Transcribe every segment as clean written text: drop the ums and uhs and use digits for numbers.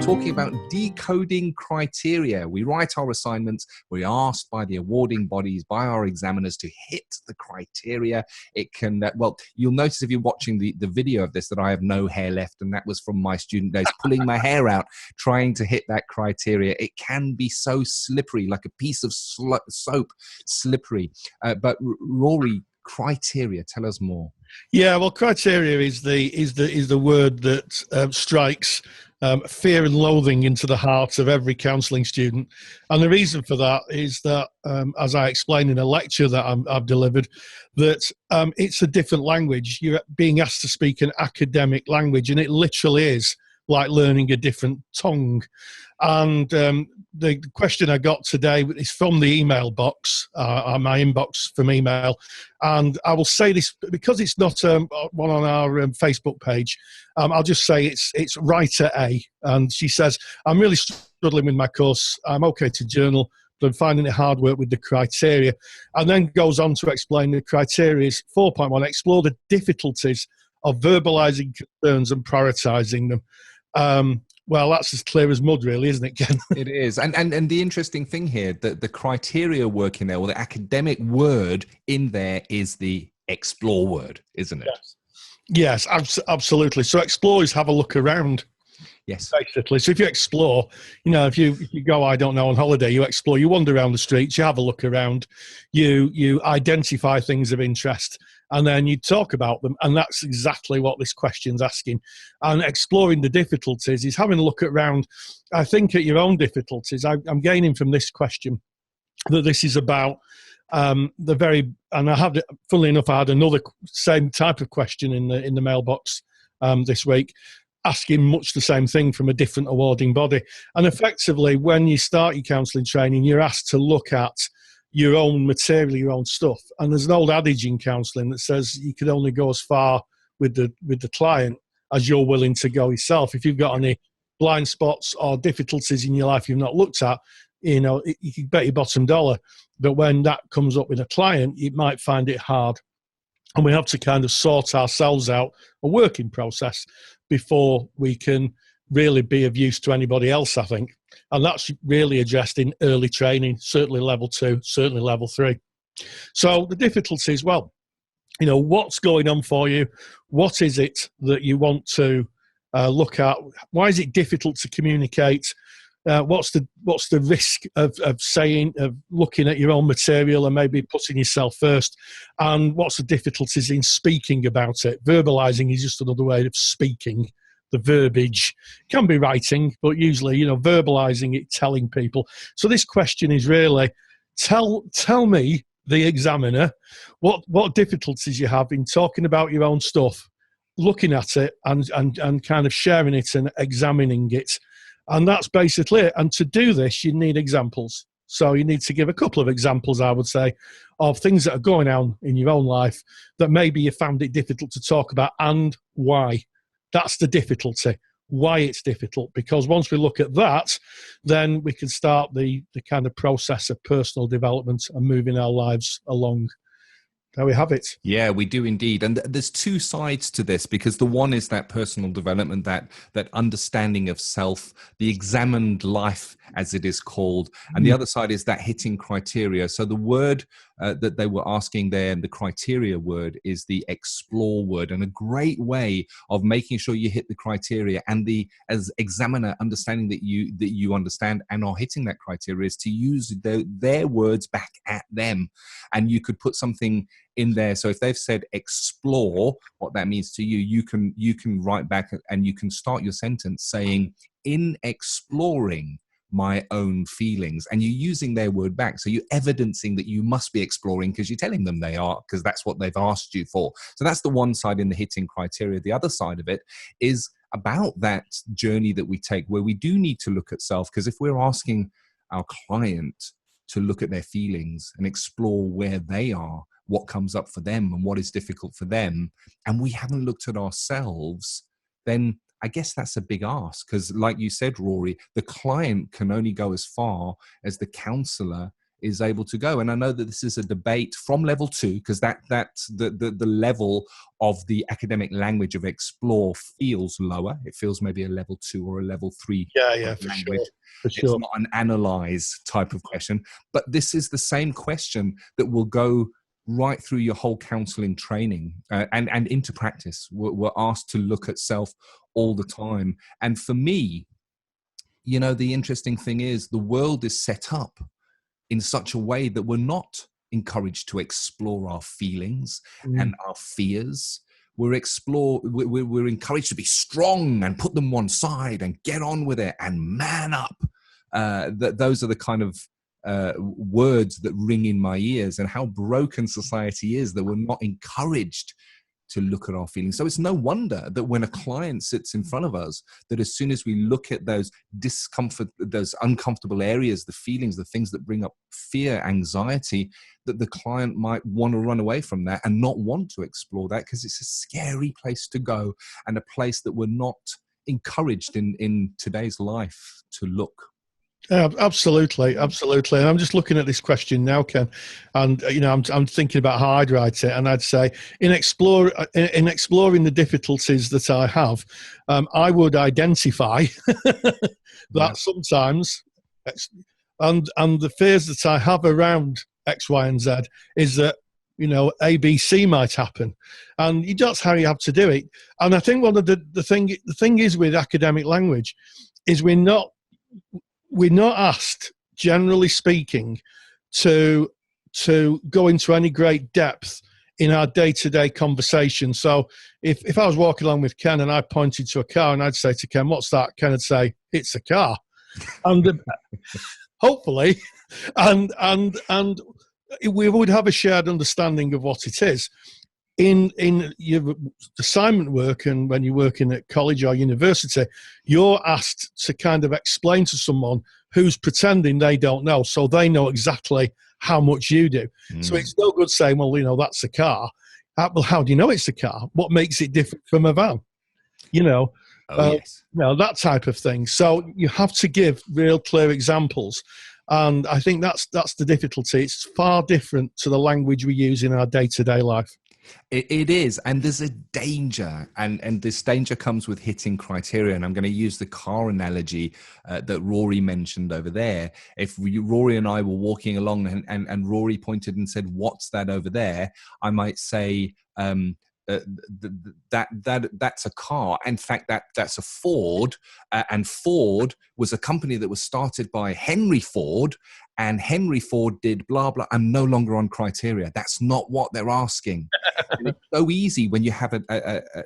talking about decoding criteria. We write our assignments, we're asked by the awarding bodies, by our examiners to hit the criteria. It can, well, you'll notice if you're watching the video of this that I have no hair left, and that was from my student days, pulling my hair out, trying to hit that criteria. It can be so slippery, like a piece of soap, slippery. But Rory, criteria, tell us more. Yeah, well, criteria is the word that strikes fear and loathing into the heart of every counselling student, and the reason for that is that, as I explained in a lecture that I've delivered, that it's a different language. You're being asked to speak an academic language, and it literally is like learning a different tongue. And the question I got today is from the email box, my inbox from email. And I will say this, because it's not one on our Facebook page, I'll just say it's writer A. And she says, I'm really struggling with my course. I'm okay to journal, but I'm finding it hard work with the criteria. And then goes on to explain the criteria is 4.1, explore the difficulties of verbalising concerns and prioritising them. Well, that's as clear as mud, really, isn't it, Ken? It is. And the interesting thing here, that the criteria work in there, or the academic word in there, is the explore word, isn't it? Yes, absolutely. So explore is have a look around. Yes. Basically. So if you explore, you know, if you go, I don't know, on holiday, you explore, you wander around the streets, you have a look around, you identify things of interest, and then you talk about them. And that's exactly what this question's asking. And exploring the difficulties is having a look around, I think, at your own difficulties. I'm gaining from this question that this is about and I have, funnily enough, I had another same type of question in the mailbox this week, asking much the same thing from a different awarding body. And effectively, when you start your counselling training, you're asked to look at your own material, your own stuff. And there's an old adage in counselling that says you can only go as far with the client as you're willing to go yourself. If you've got any blind spots or difficulties in your life you've not looked at, you know, you can bet your bottom dollar. But when that comes up with a client, you might find it hard. And we have to kind of sort ourselves out a working process before we can really be of use to anybody else, I think. And that's really addressed in early training, certainly level 2, certainly level 3. So the difficulties, well, you know, what's going on for you? What is it that you want to look at? Why is it difficult to communicate? What's the risk of looking at your own material and maybe putting yourself first? And what's the difficulties in speaking about it? Verbalizing is just another way of speaking. The verbiage can be writing, but usually, you know, verbalizing it, telling people. So this question is really, tell me, the examiner, what difficulties you have in talking about your own stuff, looking at it and kind of sharing it and examining it. And that's basically it. And to do this, you need examples. So you need to give a couple of examples, I would say, of things that are going on in your own life that maybe you found it difficult to talk about, and why. That's the difficulty, why it's difficult. Because once we look at that, then we can start the kind of process of personal development and moving our lives along. There we have it. Yeah, we do indeed. And there's two sides to this, because the one is that personal development, that understanding of self, the examined life, as it is called. And the other side is that hitting criteria. So the word that they were asking there, and the criteria word, is the explore word. And a great way of making sure you hit the criteria, and as examiner, understanding that you understand and are hitting that criteria, is to use their words back at them. And you could put something in there. So if they've said explore, what that means to you, you can write back and you can start your sentence saying, in exploring my own feelings, and you're using their word back. So you're evidencing that you must be exploring because you're telling them they are, because that's what they've asked you for. So that's the one side in the hitting criteria. The other side of it is about that journey that we take, where we do need to look at self, because if we're asking our client to look at their feelings and explore where they are, what comes up for them and what is difficult for them, and we haven't looked at ourselves, then I guess that's a big ask. Because like you said, Rory, the client can only go as far as the counselor is able to go. And I know that this is a debate from level 2, because that's the level of the academic language of explore feels lower. It feels maybe a level 2 or a level 3 Yeah, for language. sure. For It's sure. not an analyze type of question, but this is the same question that will go right through your whole counseling training and into practice. We're asked to look at self all the time. And for me, you know, the interesting thing is the world is set up in such a way that we're not encouraged to explore our feelings and our fears. We're encouraged to be strong and put them one side and get on with it and man up. Those are the kind of words that ring in my ears, and how broken society is that we're not encouraged to look at our feelings. So it's no wonder that when a client sits in front of us, that as soon as we look at those discomfort, those uncomfortable areas, the feelings, the things that bring up fear, anxiety, that the client might want to run away from that and not want to explore that, because it's a scary place to go and a place that we're not encouraged in today's life to look. Absolutely. And I'm just looking at this question now, Ken, and I'm thinking about how I'd write it, and I'd say in exploring the difficulties that I have, I would identify that sometimes, and the fears that I have around X, Y, and Z is that A, B, C might happen, and that's how you have to do it. And I think one of the thing is with academic language is we're not asked, generally speaking, to go into any great depth in our day-to-day conversation. So if I was walking along with Ken and I pointed to a car and I'd say to Ken, "What's that?" Ken would say, "It's a car." And hopefully, and we would have a shared understanding of what it is. In your assignment work, and when you're working at college or university, you're asked to kind of explain to someone who's pretending they don't know, so they know exactly how much you do. So it's no good saying, "Well, that's a car." Well, how do you know it's a car? What makes it different from a van? Yes. That type of thing. So you have to give real clear examples. And I think that's the difficulty. It's far different to the language we use in our day-to-day life. It is, and there's a danger, and this danger comes with hitting criteria. And I'm going to use the car analogy that Rory mentioned over there. If Rory and I were walking along and Rory pointed and said, "What's that over there?" I might say, that's a car. In fact, that's a Ford, and Ford was a company that was started by Henry Ford, and Henry Ford did blah blah. I'm no longer on criteria. That's not what they're asking. And it's so easy when you have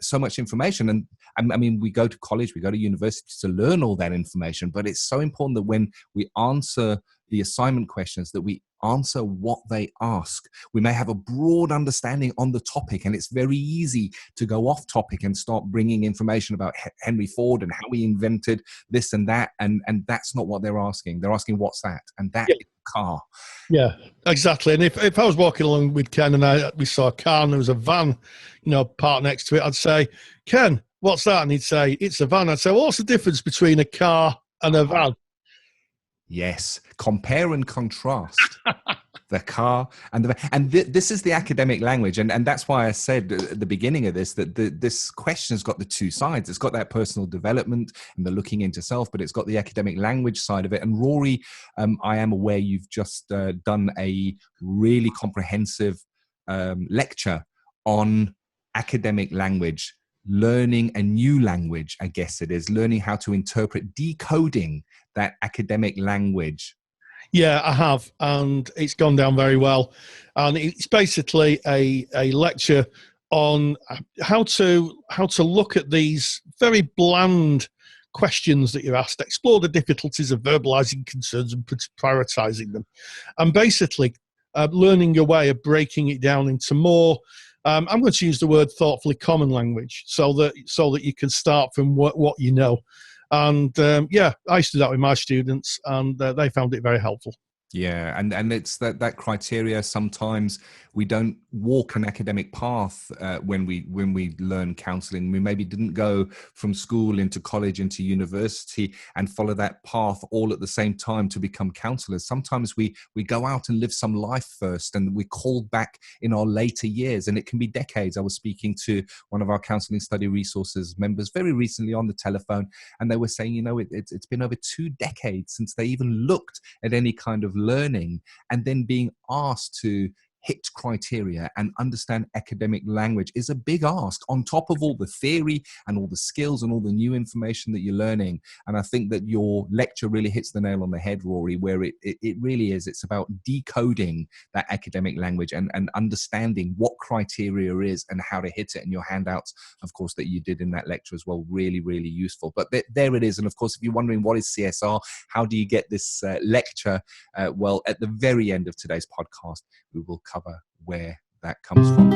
so much information. And I mean, we go to college, we go to university to learn all that information, but it's so important that when we answer the assignment questions, that we answer what they ask. We may have a broad understanding on the topic, and it's very easy to go off topic and start bringing information about Henry Ford and how he invented this and that, and that's not what they're asking. They're asking, "What's that?" And that is a car. Yeah, exactly. And if I was walking along with Ken and we saw a car and there was a van, parked next to it, I'd say, "Ken, what's that?" And he'd say, "It's a van." I'd say, "Well, what's the difference between a car and a van?" Yes, compare and contrast the car and this is the academic language, and that's why I said at the beginning of this that this question has got the two sides. It's got that personal development and the looking into self, but it's got the academic language side of it. And Rory, I am aware you've just done a really comprehensive lecture on academic language. Learning a new language, I guess it is, learning how to interpret, decoding that academic language. Yeah, I have, and it's gone down very well. And it's basically a lecture on how to look at these very bland questions that you're asked, explore the difficulties of verbalizing concerns and prioritizing them, and basically learning a way of breaking it down into more. I'm going to use the word thoughtfully common language, so that you can start from what you know. And I used to do that with my students, and they found it very helpful. Yeah, and it's that criteria. Sometimes we don't walk an academic path when we learn counselling. We maybe didn't go from school into college into university and follow that path all at the same time to become counsellors. Sometimes we go out and live some life first, and we call back in our later years, and it can be decades. I was speaking to one of our counselling study resources members very recently on the telephone, and they were saying, it's been over 2 decades since they even looked at any kind of learning, and then being asked to hit criteria and understand academic language is a big ask on top of all the theory and all the skills and all the new information that you're learning. And I think that your lecture really hits the nail on the head, Rory, where it really is. It's about decoding that academic language and understanding what criteria is and how to hit it. And your handouts, of course, that you did in that lecture as well, really, really useful. But there it is. And of course, if you're wondering what is CSR, how do you get this lecture? Well, at the very end of today's podcast, we will cover where that comes from.